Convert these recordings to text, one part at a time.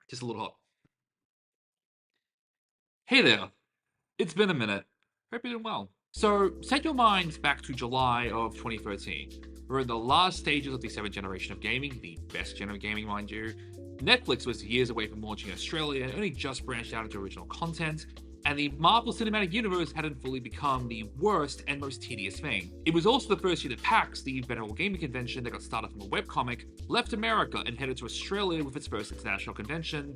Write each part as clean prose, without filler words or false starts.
Just a little hot. Hey there, it's been a minute. Hope you're doing well. So, set your minds back to July of 2013. We're in the last stages of the 7th generation of gaming, the best gen of gaming, mind you. Netflix was years away from launching in Australia and only just branched out into original content, and the Marvel Cinematic Universe hadn't fully become the worst and most tedious thing. It was also the first year that PAX, the venerable gaming convention that got started from a webcomic, left America and headed to Australia with its first international convention,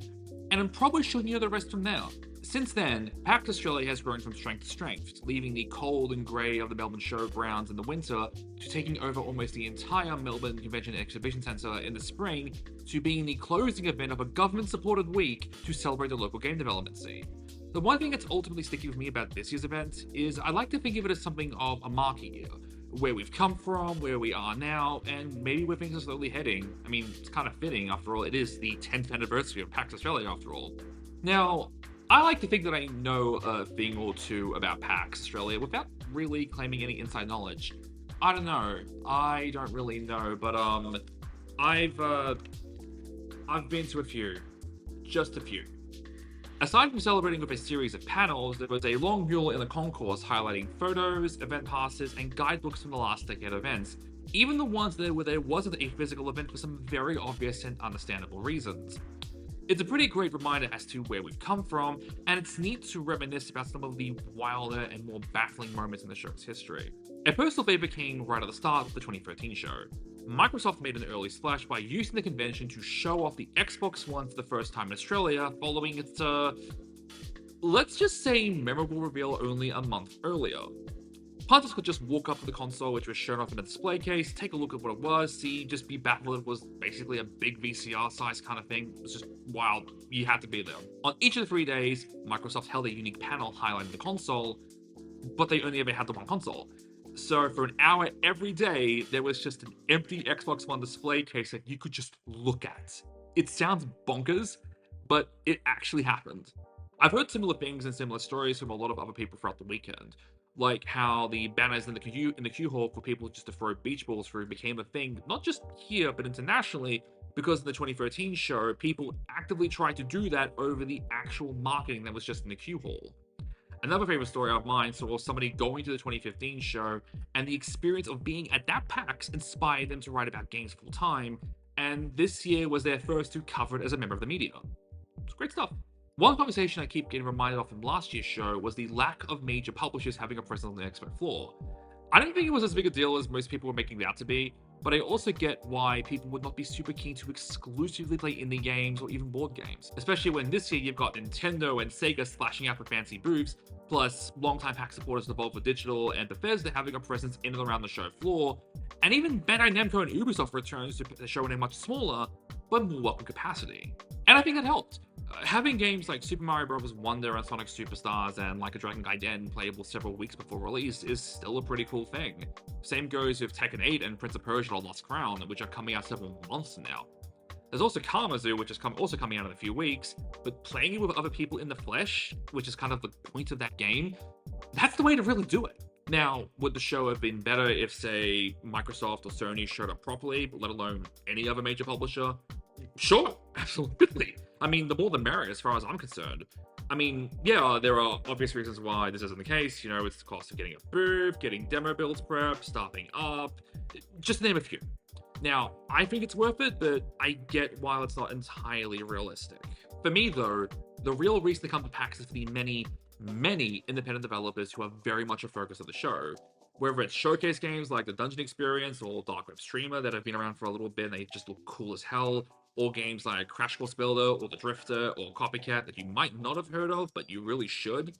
and I'm probably sure you know the rest from there. Since then, PAX Australia has grown from strength to strength, leaving the cold and grey of the Melbourne showgrounds in the winter to taking over almost the entire Melbourne Convention and Exhibition Centre in the spring to being the closing event of a government-supported week to celebrate the local game development scene. The one thing that's ultimately sticking with me about this year's event is I like to think of it as something of a marker year, where we've come from, where we are now, and maybe where things are slowly heading. I mean, it's kind of fitting, after all, it is the 10th anniversary of PAX Australia, after all. Now, I like to think that I know a thing or two about PAX Australia without really claiming any inside knowledge. I don't know. I don't really know, but I've been to a few. Just a few. Aside from celebrating with a series of panels, there was a long mural in the concourse highlighting photos, event passes, and guidebooks from the last decade events, even the ones where there wasn't a physical event for some very obvious and understandable reasons. It's a pretty great reminder as to where we've come from, and it's neat to reminisce about some of the wilder and more baffling moments in the show's history. A personal favourite came right at the start of the 2013 show. Microsoft made an early splash by using the convention to show off the Xbox One for the first time in Australia, following its, let's just say memorable reveal only a month earlier. Punters could just walk up to the console, which was shown off in a display case, take a look at what it was, just be baffled it was basically a big VCR size kind of thing. It was just wild. You had to be there. On each of the 3 days, Microsoft held a unique panel highlighting the console, but they only ever had the one console. So for an hour every day, there was just an empty Xbox One display case that you could just look at. It sounds bonkers, but it actually happened. I've heard similar things and similar stories from a lot of other people throughout the weekend, like how the banners in the queue hall for people just to throw beach balls through became a thing, not just here, but internationally, because in the 2013 show, people actively tried to do that over the actual marketing that was just in the queue hall. Another favorite story of mine saw somebody going to the 2015 show, and the experience of being at that PAX inspired them to write about games full time, and this year was their first to cover it as a member of the media. It's great stuff. One conversation I keep getting reminded of from last year's show was the lack of major publishers having a presence on the expo floor. I don't think it was as big a deal as most people were making it out to be, but I also get why people would not be super keen to exclusively play indie games or even board games, especially when this year you've got Nintendo and Sega splashing out with fancy booths, plus longtime PAX supporters Devolver Digital and Bethesda having a presence in and around the show floor, and even Bandai Namco and Ubisoft returns to the show in a much smaller, but more welcome capacity. And I think that helped. Having games like Super Mario Bros. Wonder and Sonic Superstars and Like a Dragon Gaiden playable several weeks before release is still a pretty cool thing. Same goes with Tekken 8 and Prince of Persia: The Lost Crown, which are coming out several months now. There's also Karmazu, which is also coming out in a few weeks, but playing it with other people in the flesh, which is kind of the point of that game, that's the way to really do it. Now, would the show have been better if, say, Microsoft or Sony showed up properly, let alone any other major publisher? Sure, absolutely. I mean, the more the merrier as far as I'm concerned. I mean, yeah, there are obvious reasons why this isn't the case. You know, it's the cost of getting a booth, getting demo builds prep, staffing up, just to name a few. Now, I think it's worth it, but I get why it's not entirely realistic. For me, though, the real reason to come to PAX is for the many, many independent developers who are very much a focus of the show. Whether it's showcase games like the Dungeon Experience or Dark Web Streamer that have been around for a little bit and they just look cool as hell, or games like Crash Course Builder or The Drifter or Copycat that you might not have heard of, but you really should.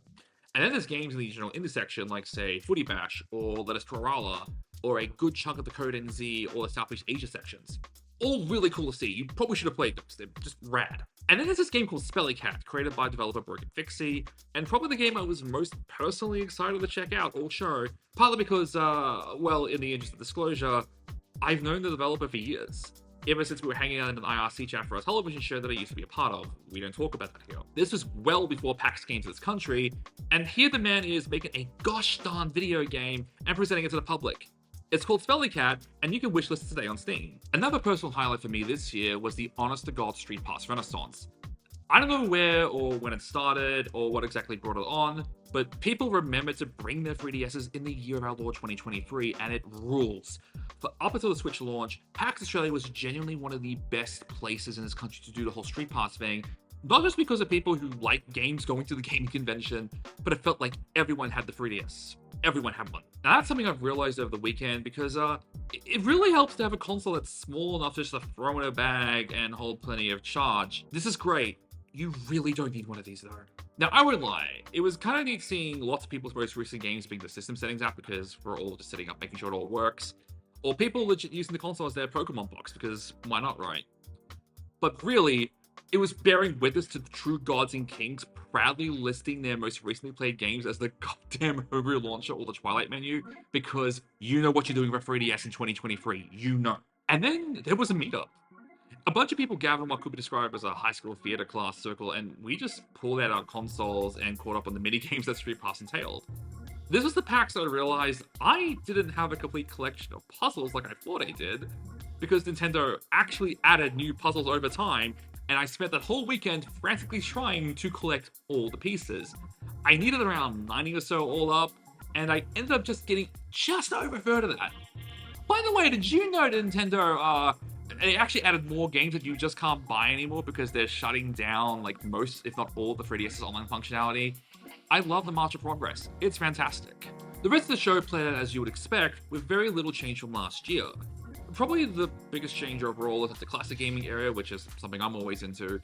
And then there's games in the general indie section like, say, Footy Bash or Let Us Kerala, or a good chunk of the Code NZ or the Southeast Asia sections. All really cool to see. You probably should have played those. They're just rad. And then there's this game called Spellycat, created by developer Broken Fixie, and probably the game I was most personally excited to check out all show, partly because, well, in the interest of disclosure, I've known the developer for years. Ever since we were hanging out in an IRC chat for a television show that I used to be a part of. We don't talk about that here. This was well before PAX came to this country, and here the man is making a gosh darn video game and presenting it to the public. It's called Spellycat, and you can wishlist it today on Steam. Another personal highlight for me this year was the honest-to-God Streetpass Renaissance. I don't know where or when it started or what exactly brought it on, but people remember to bring their 3DSs in the year of our Lord 2023, and it rules. For up until the Switch launch, PAX Australia was genuinely one of the best places in this country to do the whole Street Pass thing. Not just because of people who like games going to the gaming convention, but it felt like everyone had the 3DS. Everyone had one. Now that's something I've realized over the weekend because it really helps to have a console that's small enough just to throw in a bag and hold plenty of charge. This is great. You really don't need one of these though. Now, I won't lie, it was kind of neat seeing lots of people's most recent games being the system settings app because we're all just sitting up making sure it all works. Or people legit using the console as their Pokemon box because why not, right? But really, it was bearing witness to the true gods and kings proudly listing their most recently played games as the goddamn homebrew launcher or the Twilight menu because you know what you're doing with 3DS in 2023. You know. And then there was a meetup. A bunch of people gathered in what could be described as a high school theater class circle, and we just pulled out our consoles and caught up on the mini games that Street Pass entailed. This was the PAX that I realized I didn't have a complete collection of puzzles like I thought I did, because Nintendo actually added new puzzles over time, and I spent that whole weekend frantically trying to collect all the pieces. I needed around 90 or so all up, and I ended up just getting just over a third of that. By the way, did you know that Nintendo, they actually added more games that you just can't buy anymore because they're shutting down, like, most, if not all, the 3DS's online functionality? I love the March of Progress. It's fantastic. The rest of the show played out as you would expect, with very little change from last year. Probably the biggest change overall is at the classic gaming area, which is something I'm always into.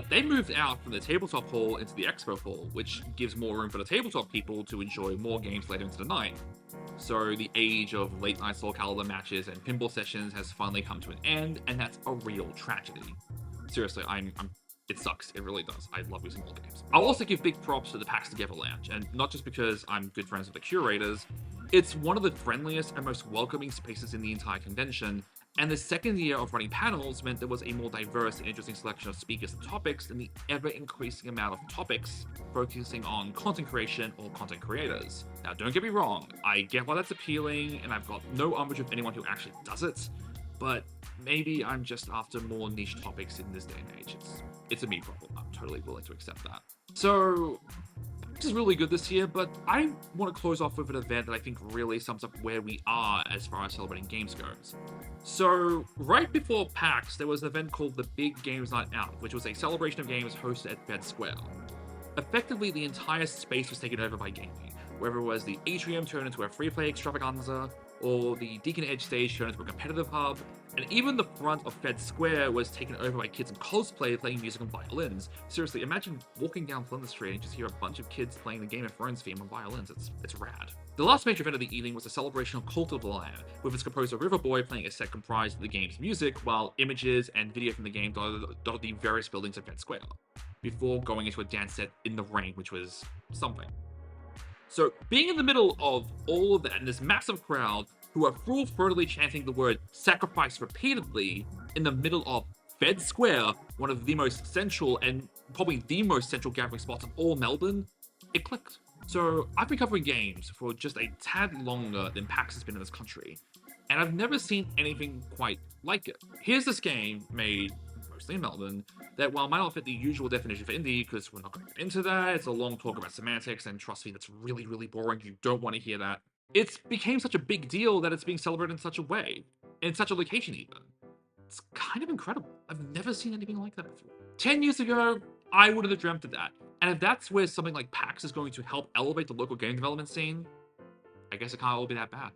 They moved out from the tabletop hall into the expo hall, which gives more room for the tabletop people to enjoy more games later into the night. So the age of late night Soul Calibur matches and pinball sessions has finally come to an end, and that's a real tragedy. Seriously, it sucks. It really does. I love losing all the games. I'll also give big props to the PAX Together Lounge, and not just because I'm good friends with the curators. It's one of the friendliest and most welcoming spaces in the entire convention, and the second year of running panels meant there was a more diverse and interesting selection of speakers and topics than the ever-increasing amount of topics focusing on content creation or content creators. Now, don't get me wrong, I get why that's appealing, and I've got no umbrage with anyone who actually does it, but maybe I'm just after more niche topics in this day and age. It's a me problem. I'm totally willing to accept that. So, this is really good this year, but I want to close off with an event that I think really sums up where we are as far as celebrating games goes. So, right before PAX, there was an event called the Big Games Night Out, which was a celebration of games hosted at Fed Square. Effectively, the entire space was taken over by gaming, whether it was the atrium turned into a free-play extravaganza, or the Deacon Edge stage turned into a competitive hub, and even the front of Fed Square was taken over by kids in cosplay playing music on violins. Seriously, imagine walking down Flinders Street and just hear a bunch of kids playing the Game of Thrones theme on violins. It's rad. The last major event of the evening was a celebration of Cult of the Lamb, with its composer Riverboy playing a set comprised of the game's music, while images and video from the game dotted the various buildings of Fed Square, before going into a dance set in the rain, which was something. So, being in the middle of all of that and this massive crowd who are full-throatedly chanting the word sacrifice repeatedly in the middle of Fed Square, one of the most central and probably the most central gathering spots of all Melbourne, it clicked. So, I've been covering games for just a tad longer than PAX has been in this country, and I've never seen anything quite like it. Here's this game made mostly in Melbourne, that while might not fit the usual definition for indie, because we're not going to get into that, it's a long talk about semantics, and trust me, that's really, really boring, you don't want to hear that. It's became such a big deal that it's being celebrated in such a way, in such a location even. It's kind of incredible. I've never seen anything like that before. 10 years ago, I would have dreamt of that, and if that's where something like PAX is going to help elevate the local game development scene, I guess it can't all be that bad.